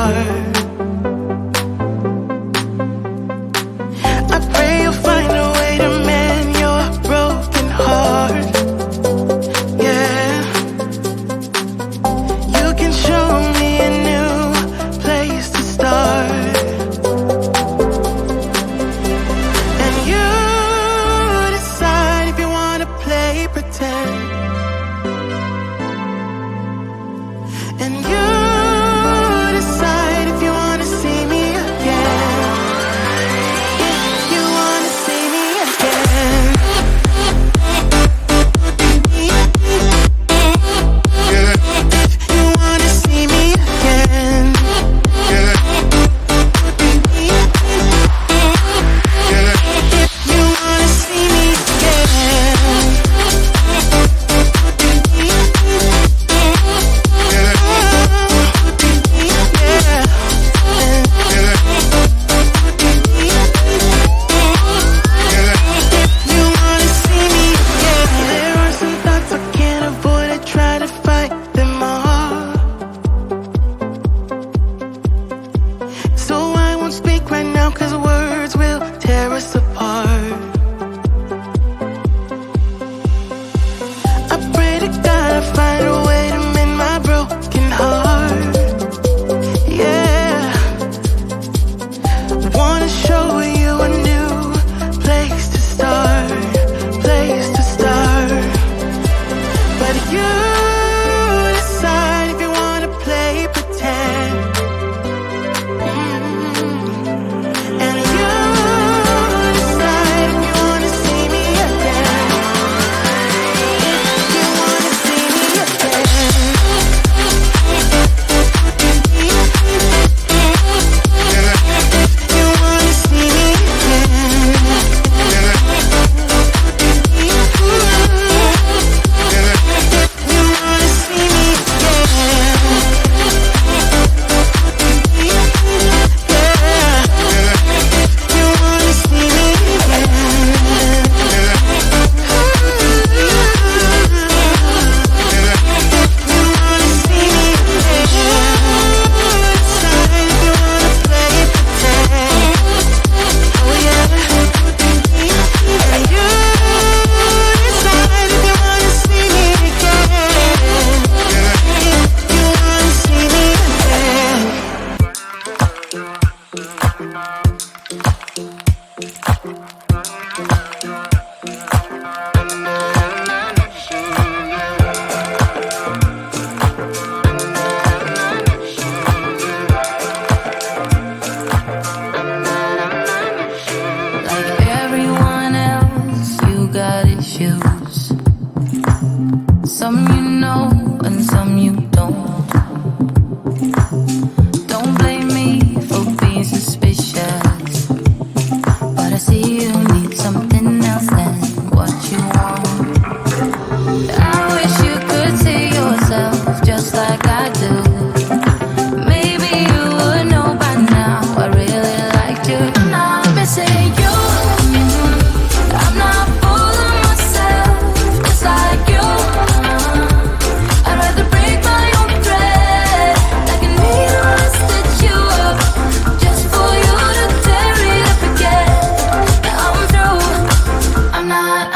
start. I pray you'll find a way to mend your broken heart. Yeah, you can show me a new place to start. And you decide if you wanna play pretend. And you decide if you wanna see me again. If you wanna see me again. If you wanna see me again. If you wanna see me again.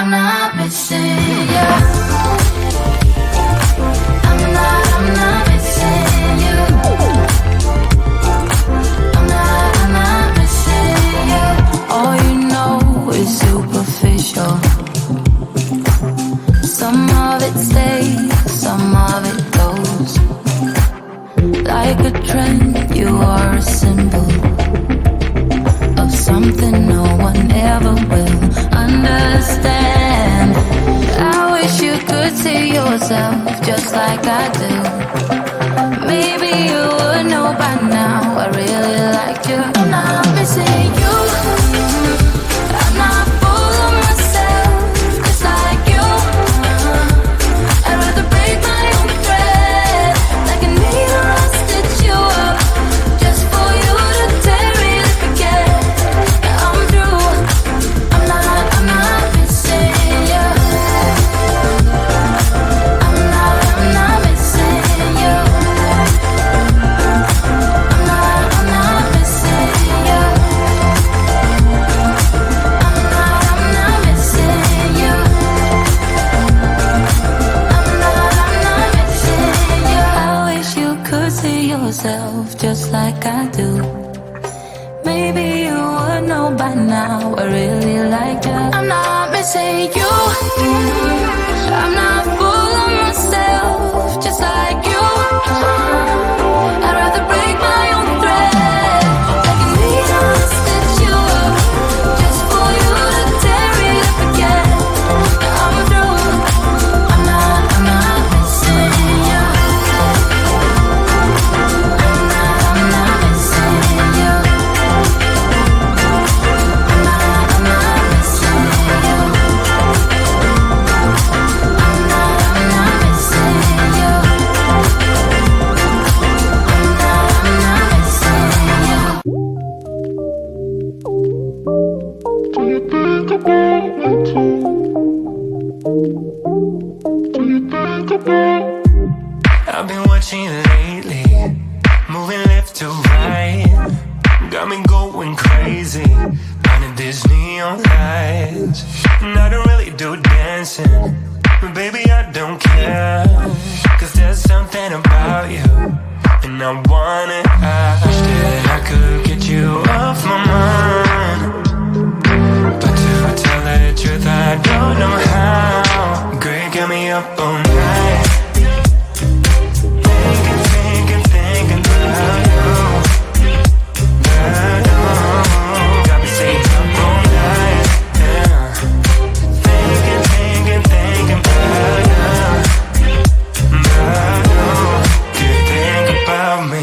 I'm not missing you. like I do. Maybe you would know by now I really like you. I'm not missing you. I'm not full of myself, just like you. I'd rather break my own thread. Like a needle to stitch you up, just for you to tear it up again. Now I'm through. I'm not missing you. I'm not missing you. I'm not missing you. I've been watching you lately, moving left to right. Got me going crazy under these neon lights. And I don't really do dancing, but baby I don't care, 'cause there's something about you, and I wanna ask that I could get you off my mind. But to tell the truth, I don't know how. Girl, you got me up all night, thinking about you. Got me staying up all night, yeah. Thinking about you. You think about me.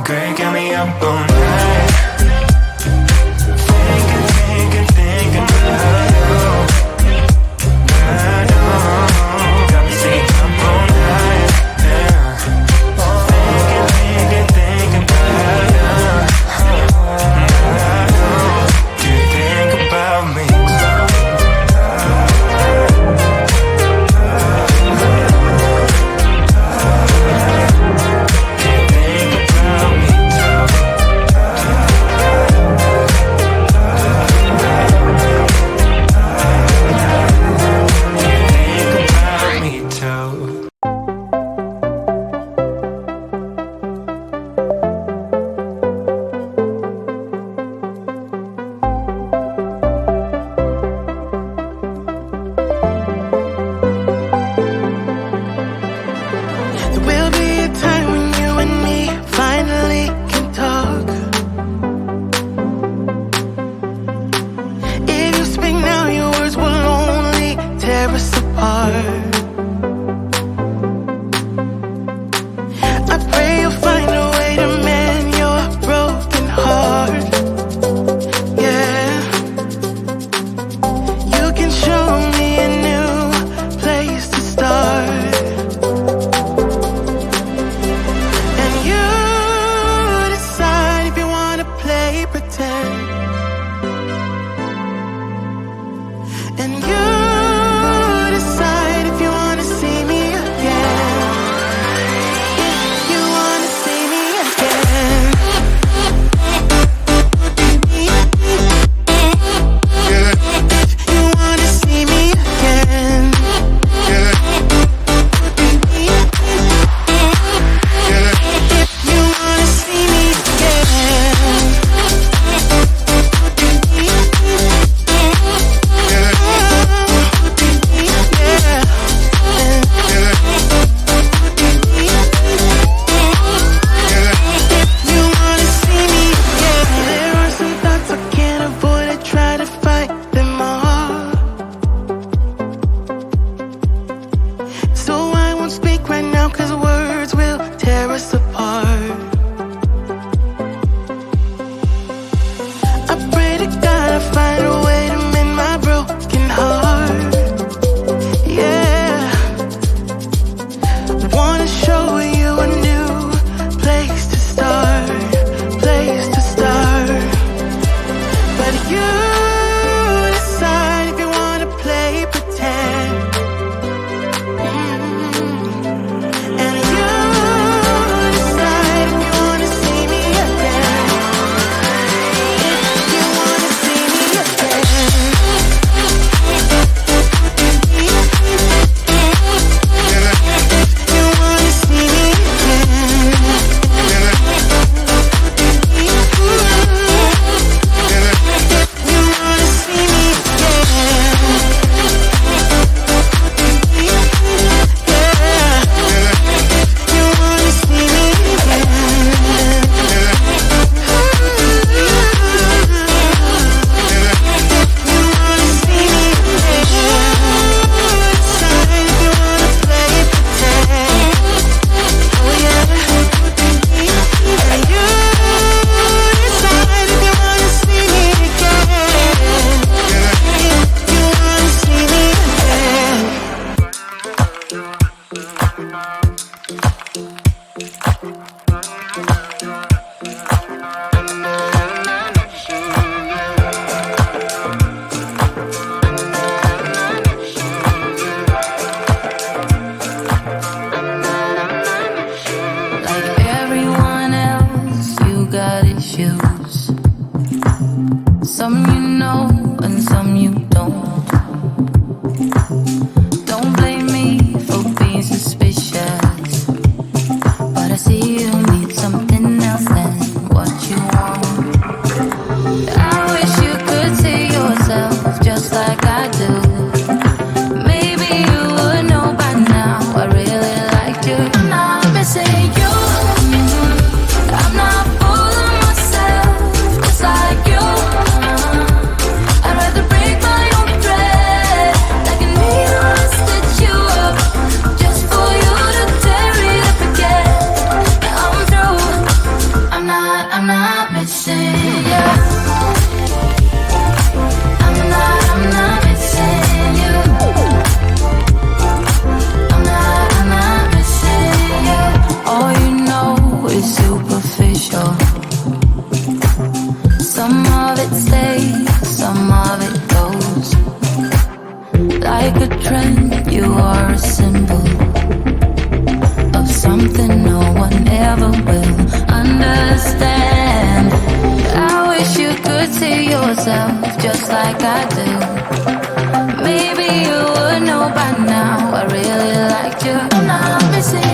Girl, got me up all night, thinking about you. Got me staying up all night, yeah. Thinking about you. You think about me. And you decide if you know and some you don't. Don't blame me for being suspicious, but I see you need something else than what you want. I wish you could see yourself just like I do. Maybe you would know by now I really liked you. I'm not missing you. I'm not full of myself, just like you. I'd rather break my own thread, like a needle and stitch you up, just for you to tear it up again. Yeah, I'm through. I'm not missing you. I'm not missing you. I'm not missing you. All you know is superficial. Some of it stays, some of it goes. Like a trend, you are a symbol of something no one ever will understand. I wish you could see yourself just like I do. Maybe you would know by now I really liked you. I'm not missing